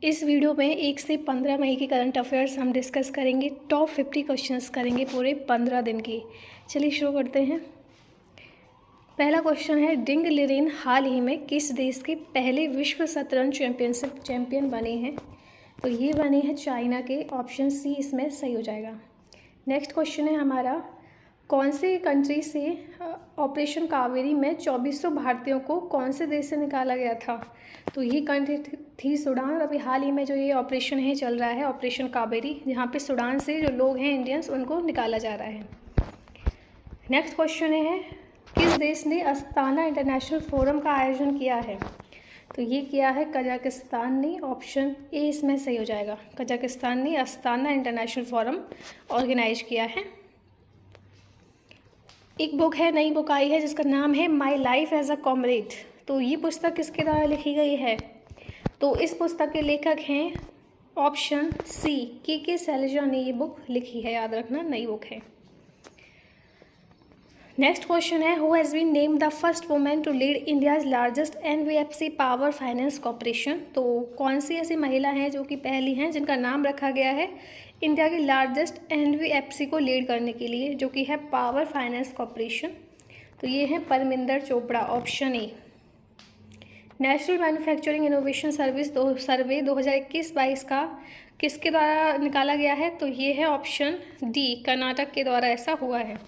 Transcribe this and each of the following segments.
इस वीडियो में 1 से 15 मई के करंट अफेयर्स हम डिस्कस करेंगे। टॉप 50 क्वेश्चंस करेंगे पूरे 15 दिन के। चलिए शुरू करते हैं। पहला क्वेश्चन है, डिंग लिरेन हाल ही में किस देश के पहले विश्व शतरंज चैंपियनशिप चैंपियन बने हैं? तो ये बने हैं चाइना के। ऑप्शन सी इसमें सही हो जाएगा। नेक्स्ट क्वेश्चन है हमारा, कौन से कंट्री से ऑपरेशन कावेरी में 2400 भारतीयों को कौन से देश से निकाला गया था? तो ये कंट्री थी सूडान। अभी हाल ही में जो ये ऑपरेशन है चल रहा है, ऑपरेशन कावेरी, जहाँ पे सूडान से जो लोग हैं इंडियंस उनको निकाला जा रहा है। नेक्स्ट क्वेश्चन है, किस देश ने अस्ताना इंटरनेशनल फोरम का आयोजन किया है? तो ये किया है कजाकिस्तान ने। ऑप्शन ए इसमें सही हो जाएगा। कजाकिस्तान ने अस्ताना इंटरनेशनल फोरम ऑर्गेनाइज किया है। एक बुक है, नई बुक आई है जिसका नाम है my life as a comrade. तो ये पुस्तक किसके द्वारा लिखी गई है? तो इस पुस्तक के लेखक हैं ऑप्शन सी के शैलजा ने ये बुक लिखी है। याद रखना, नई बुक है। नेक्स्ट क्वेश्चन है, who has been named the first women to lead India's largest NBFC power finance corporation? तो कौन सी ऐसी महिला हैं जो कि पहली हैं जिनका नाम रखा गया है इंडिया की लार्जेस्ट एनबीएफसी को लीड करने के लिए, जो कि है पावर फाइनेंस कॉर्पोरेशन? तो ये है Parminder Chopra. Option A. National manufacturing innovation survey 2021-22 का किसके द्वारा निकाला गया है? तो ये है ऑप्शन डी, कर्नाटक के द्वारा ऐसा हुआ है।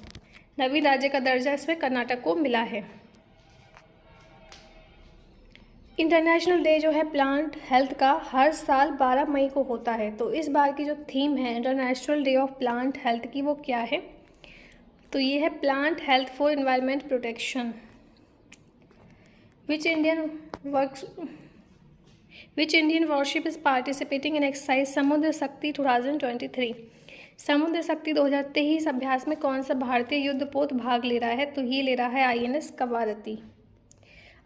नवीन राज्य का दर्जा इसमें कर्नाटक को मिला है। इंटरनेशनल डे जो है प्लांट हेल्थ का हर साल 12 मई को होता है। तो इस बार की जो थीम है international day of plant health की, वो क्या है? तो ये है plant health for environment protection. Which Indian worship is participating in exercise समुद्र शक्ति 2023? समुद्र शक्ति 2023 अभ्यास में कौन सा भारतीय युद्धपोत भाग ले रहा है? तो ये ले रहा है आईएनएस कवारती।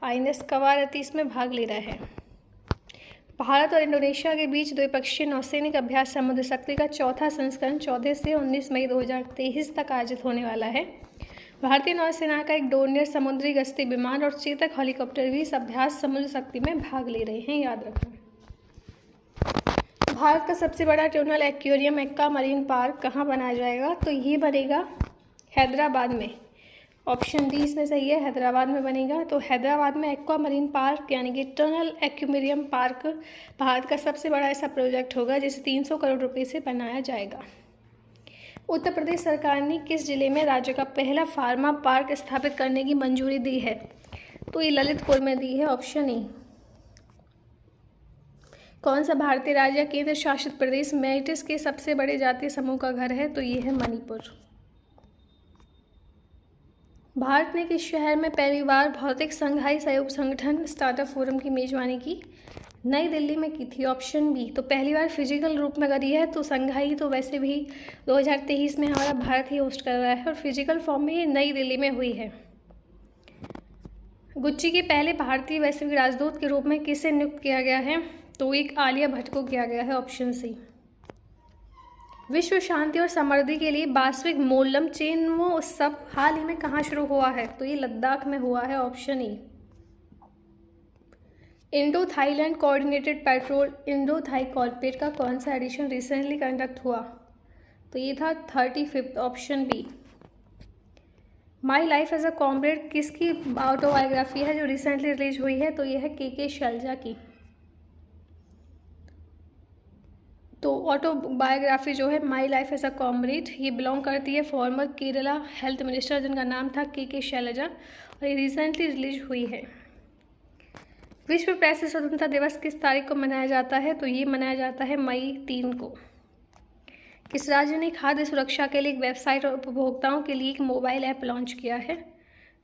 आईएनएस कवारती इसमें भाग ले रहा है। भारत और इंडोनेशिया के बीच द्विपक्षीय नौसैनिक अभ्यास समुद्र शक्ति का चौथा संस्करण 14 से 19 मई 2023 तक आयोजित होने वाला है। भारतीय नौसेना का एक डोर्नियर समुद्री गश्ती विमान और चेतक हेलीकॉप्टर भी इस अभ्यास समुद्र शक्ति में भाग ले रहे हैं। याद रखना। भारत का सबसे बड़ा tunnel aquarium aqua marine park कहाँ बनाया जाएगा? तो ये बनेगा हैदराबाद में। ऑप्शन डी इसमें सही है, हैदराबाद में बनेगा। तो हैदराबाद में एक्वा मरीन पार्क यानी कि टनल एक्वेरियम पार्क भारत का सबसे बड़ा ऐसा प्रोजेक्ट होगा जिसे 300 करोड़ रुपए से बनाया जाएगा। उत्तर प्रदेश सरकार ने किस जिले में राज्य का पहला फार्मा पार्क स्थापित करने की मंजूरी दी है? तो ये ललितपुर में दी है। Option A. कौन सा भारतीय राज्य या केंद्र शासित प्रदेश मेरिट्स के सबसे बड़े जातीय समूह का घर है? तो ये है मणिपुर। भारत ने किस शहर में पहली बार भौतिक संघाई सहयोग संगठन स्टार्टअप फोरम की मेजबानी की? नई दिल्ली में की थी। Option B. तो पहली बार फिजिकल रूप में करी है। तो संघाई तो वैसे भी 2023 में हमारा भारत ही होस्ट कर रहा है और फिजिकल फॉर्म में ये नई दिल्ली में हुई है। गुच्ची के पहले भारतीय वैश्विक राजदूत के रूप में किसे नियुक्त किया गया है? तो एक आलिया भट्ट को किया गया है। Option C. विश्व शांति और समृद्धि के लिए वार्षिक मोलम चेनमो उत्सव हाल ही में कहाँ शुरू हुआ है? तो ये लद्दाख में हुआ है। Option E. Indo Thailand coordinated patrol Indo Thai corporate का कौन सा एडिशन रिसेंटली कंडक्ट हुआ? तो ये था 35। Option B. My life as a comrade किसकी ऑटोबायोग्राफी है जो रिसेंटली रिलीज हुई है? तो ये है के शैलजा की। तो ऑटोबायोग्राफी जो है my life as a comrade, ये बिलोंग करती है फॉर्मर केरला हेल्थ मिनिस्टर जिनका नाम था के शैलजा, और ये रिसेंटली रिलीज हुई है। विश्व प्रेस स्वतंत्रता दिवस किस तारीख को मनाया जाता है? तो ये मनाया जाता है मई 3 को। किस राज्य ने खाद्य सुरक्षा के लिए एक वेबसाइट और उपभोक्ताओं के लिए एक मोबाइल ऐप लॉन्च किया है?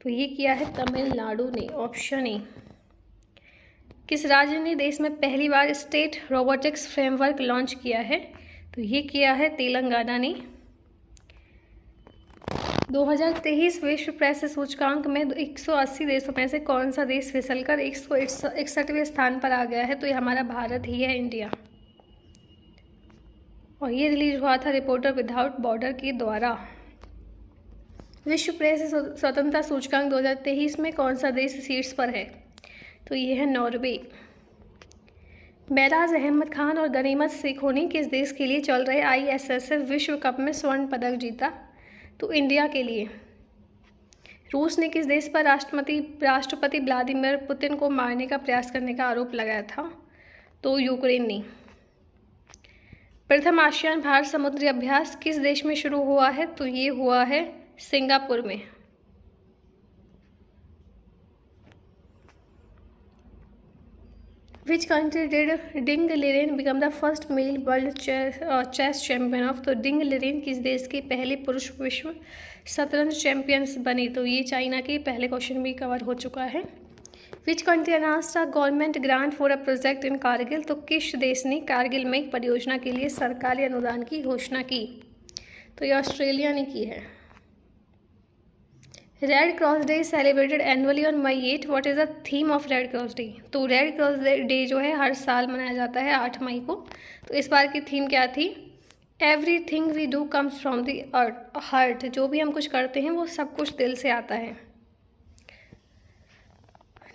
तो ये किया है तमिलनाडु ने। Option A. किस राज्य ने देश में पहली बार स्टेट रोबोटिक्स फ्रेमवर्क लॉन्च किया है? तो ये किया है तेलंगाना ने। 2023 विश्व प्रेस सूचकांक में 180 देशों में से कौन सा देश फिसलकर 161वें स्थान पर आ गया है? तो ये हमारा भारत ही है, इंडिया। और ये रिलीज हुआ था रिपोर्टर विदाउट बॉर्डर के द्वारा। विश्व प्रेस स्वतंत्रता सूचकांक 2023 में कौन सा देश शीर्ष पर है? तो ये है नॉर्वे। मेराज अहमद खान और गनीमत शेखों ने किस देश के लिए चल रहे ISSF विश्व कप में स्वर्ण पदक जीता? तो इंडिया के लिए। रूस ने किस देश पर राष्ट्रपति व्लादिमीर पुतिन को मारने का प्रयास करने का आरोप लगाया था? तो यूक्रेन ने। प्रथम आसियान भारत समुद्री अभ्यास किस देश में शुरू हुआ है? तो ये हुआ है सिंगापुर में। Which country did Ding Liren become the first male world chess champion of? तो डिंग लिरेन किस देश के पहले पुरुष विश्व शतरंज चैंपियंस बनी? तो ये चाइना के। पहले क्वेश्चन भी कवर हो चुका है। Which country announced a government grant for a project in Kargil? तो किस देश ने कारगिल में एक परियोजना के लिए सरकारी अनुदान की घोषणा की? तो ये ऑस्ट्रेलिया ने की है। Red cross day celebrated annually on May 8। What is the theme of red cross day? तो रेड क्रॉस डे जो है हर साल मनाया जाता है 8 मई को। तो इस बार की थीम क्या थी? Everything we do comes from the heart. जो भी हम कुछ करते हैं वो सब कुछ दिल से आता है।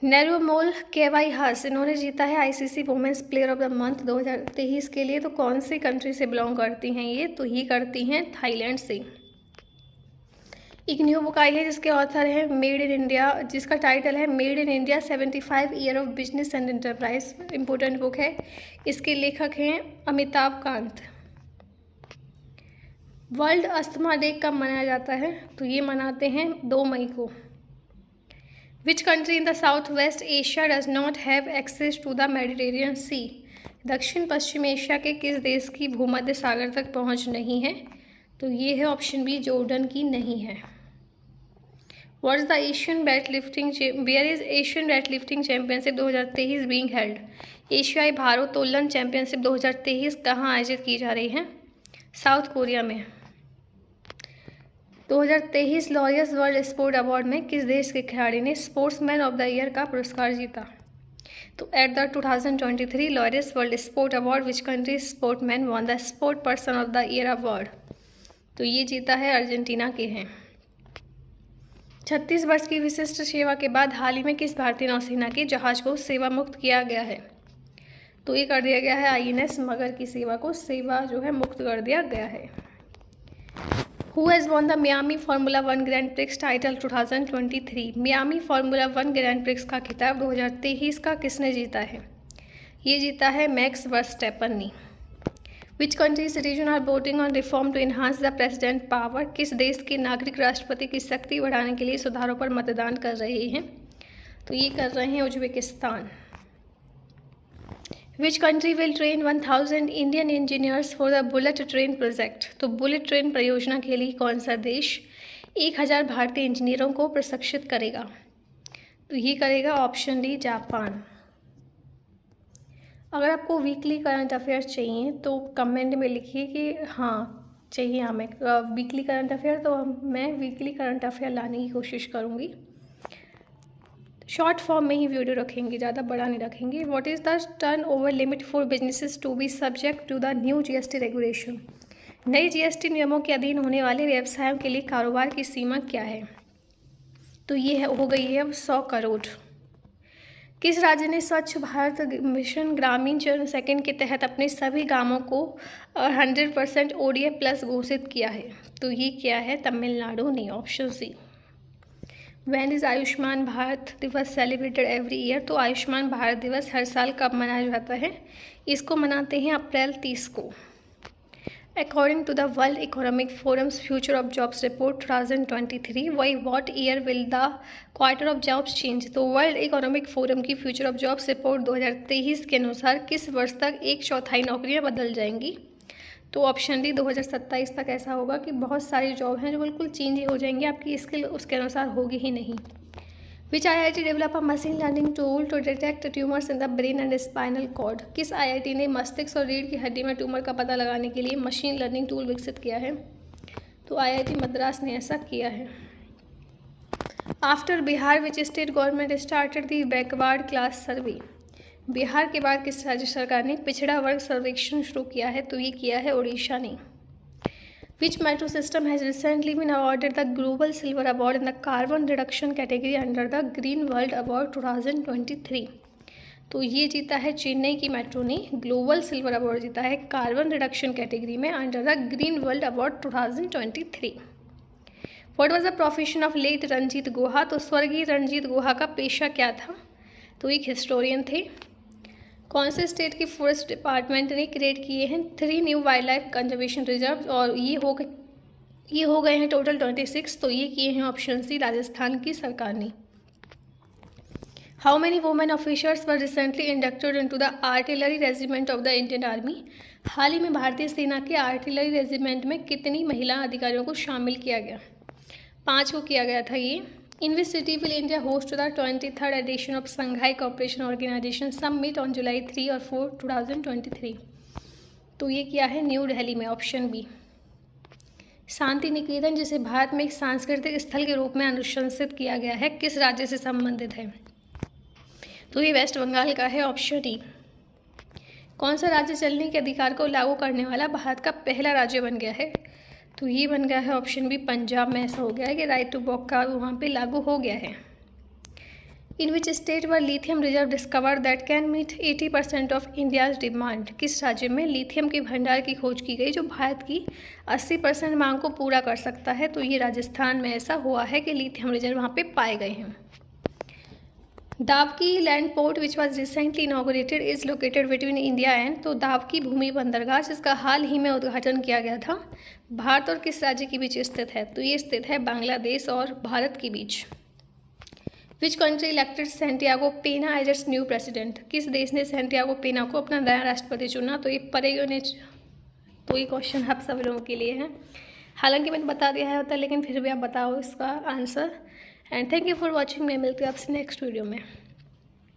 नेरुमोल केवाईहास इन्होंने जीता है ICC women's player of the month 2023 के लिए। तो कौन सी कंट्री से बिलोंग करती हैं ये? तो ये करती हैं थाईलैंड से। एक न्यू बुक आई है जिसके ऑथर है मेड इन इंडिया, जिसका टाइटल है made in India 75 year of business and enterprise. Important book है। इसके लेखक हैं Amitabh Kant. World asthma day कब मनाया जाता है? तो ये मनाते हैं 2 मई को। Which country in the south west Asia does not have access to the Mediterranean sea? दक्षिण पश्चिम एशिया के किस देश की भूमध्य सागर तक पहुंच नहीं है? तो ये है ऑप्शन बी, जॉर्डन की नहीं है। What is the Asian weightlifting where is Asian weightlifting championship 2023 being held? एशियाई भारोत्तोलन चैंपियनशिप 2023 कहाँ आयोजित की जा रही है? साउथ कोरिया में। 2023 लॉरियस वर्ल्ड स्पोर्ट अवार्ड में किस देश के खिलाड़ी ने स्पोर्ट्समैन ऑफ द ईयर का पुरस्कार जीता? तो at the 2023 Laureus world sport award which country sportsman one the sport person of the year award? तो ये जीता है अर्जेंटीना के हैं। 36 वर्ष की विशिष्ट सेवा के बाद हाल ही में किस भारतीय नौसेना के जहाज को सेवा मुक्त किया गया है? तो ये कर दिया गया है INS मगर की सेवा को सेवा जो है मुक्त कर दिया गया है। Who has won the Miami formula 1 grand prix title 2023? Miami formula 1 grand prix का खिताब 2023 का किसने जीता है? ये जीता है मैक्स वर्स्टैपन ने। Which country citizen are voting on reform to enhance the president power? किस देश के नागरिक राष्ट्रपति की शक्ति बढ़ाने के लिए सुधारों पर मतदान कर रहे हैं? तो ये कर रहे हैं Uzbekistan. Which country will train 1000 Indian engineers for the bullet train project? तो बुलेट ट्रेन परियोजना के लिए कौन सा देश 1000 भारतीय इंजीनियरों को प्रशिक्षित करेगा? तो ये करेगा ऑप्शन डी, जापान। अगर आपको वीकली करंट अफेयर्स चाहिए तो कमेंट में लिखिए कि हाँ चाहिए हमें वीकली करंट अफेयर, तो मैं वीकली करंट अफेयर लाने की कोशिश करूँगी। शॉर्ट फॉर्म में ही वीडियो रखेंगे, ज़्यादा बड़ा नहीं रखेंगे। What is the turnover limit for businesses to be subject to the new GST regulation? नई GST नियमों के अधीन होने वाले व्यवसायों के लिए कारोबार की सीमा क्या है? तो ये हो गई है अब 100 करोड़। किस राज्य ने स्वच्छ भारत मिशन ग्रामीण चरण सेकंड के तहत अपने सभी गांवों को 100% ODF प्लस घोषित किया है? तो ये क्या है? तमिलनाडु ने, option C. When is Ayushman Bharat Diwas celebrated every year? तो आयुष्मान भारत दिवस हर साल कब मनाया जाता है? इसको मनाते हैं अप्रैल 30 को। According to the World Economic Forum's Future of Jobs Report 2023, by what year will the Quarter of Jobs change? तो वर्ल्ड इकोनॉमिक फोरम की फ्यूचर ऑफ जॉब्स रिपोर्ट 2023 के अनुसार किस वर्ष तक 1/4 नौकरियां बदल जाएंगी? तो ऑप्शन डी 2027 तक ऐसा होगा कि बहुत सारी जॉब हैं जो बिल्कुल चेंज ही हो जाएंगी, आपकी स्किल उसके अनुसार होगी ही नहीं। Which IIT develop a machine learning tool to detect tumours in the brain and spinal cord? किस IIT ने मस्तिष्क और रीढ़ की हड्डी में ट्यूमर का पता लगाने के लिए मशीन लर्निंग टूल विकसित किया है? तो IIT मद्रास ने ऐसा किया है। After Bihar which state government started the backward class survey? Bihar के बाद किस राज्य सरकार ने पिछड़ा वर्ग सर्वेक्षण शुरू किया है? तो ये किया है उड़ीसा ने। Which metro system has recently been awarded the Global Silver Award in the Carbon Reduction category under the Green World Award 2023? तो ये जीता है चेन्नई की मेट्रो ने ग्लोबल सिल्वर अवार्ड जीता है कार्बन रिडक्शन कैटेगरी में under the green world award 2023। What was the profession of late Ranjit Guha? तो स्वर्गीय रंजीत गुहा का पेशा क्या था? तो एक हिस्टोरियन थे। कौन से स्टेट की फॉरेस्ट डिपार्टमेंट ने क्रिएट किए हैं 3 new wild life conservation reserve? और ये हो गए हैं टोटल 26। तो ये किए हैं ऑप्शन सी राजस्थान की सरकार ने। How many women officers were recently inducted into the artillery regiment of the Indian army? हाल ही में भारतीय सेना के आर्टिलरी रेजिमेंट में कितनी महिला अधिकारियों को शामिल किया गया? 5 को किया गया था ये। In which city will India host the 23rd edition of Shanghai cooperation organisation summit on July 3 और 4, 2023? तो ये किया है न्यू दिल्ली में, ऑप्शन बी। शांति निकेतन जिसे भारत में एक सांस्कृतिक स्थल के रूप में अनुशंसित किया गया है किस राज्य से संबंधित है? तो ये वेस्ट बंगाल का है, ऑप्शन डी। कौन सा राज्य चलने के अधिकार को लागू करने वाला भारत का पहला राज्य बन गया है? तो ये बन गया है ऑप्शन बी पंजाब में। ऐसा हो गया है कि राइट टू वॉक का वहाँ पे लागू हो गया है। In which state were lithium reserve discover that can meet 80% of India's demand? किस राज्य में लिथियम के भंडार की खोज की गई जो भारत की 80% मांग को पूरा कर सकता है? तो ये राजस्थान में ऐसा हुआ है कि लिथियम रिजर्व वहाँ पे पाए गए हैं। Dawki land port which was recently inaugurated is located between India and? तो दावकी भूमि बंदरगाह जिसका हाल ही में उद्घाटन किया गया था भारत और किस राज्य के बीच स्थित है? तो ये स्थित है बांग्लादेश और भारत के बीच। विच कंट्री इलेक्टेड सैंटियागो पेना एज इट्स न्यू प्रेसिडेंट? किस देश ने सैंटियागो पेना को अपना नया राष्ट्रपति चुना? तो ये परेगो ने। तो ये क्वेश्चन आप सब लोगों के लिए है, हालांकि मैंने बता दिया है होता, लेकिन फिर भी आप बताओ इसका answer. And thank you for watching. मैं मिलती हूँ आपसे नेक्स्ट वीडियो में।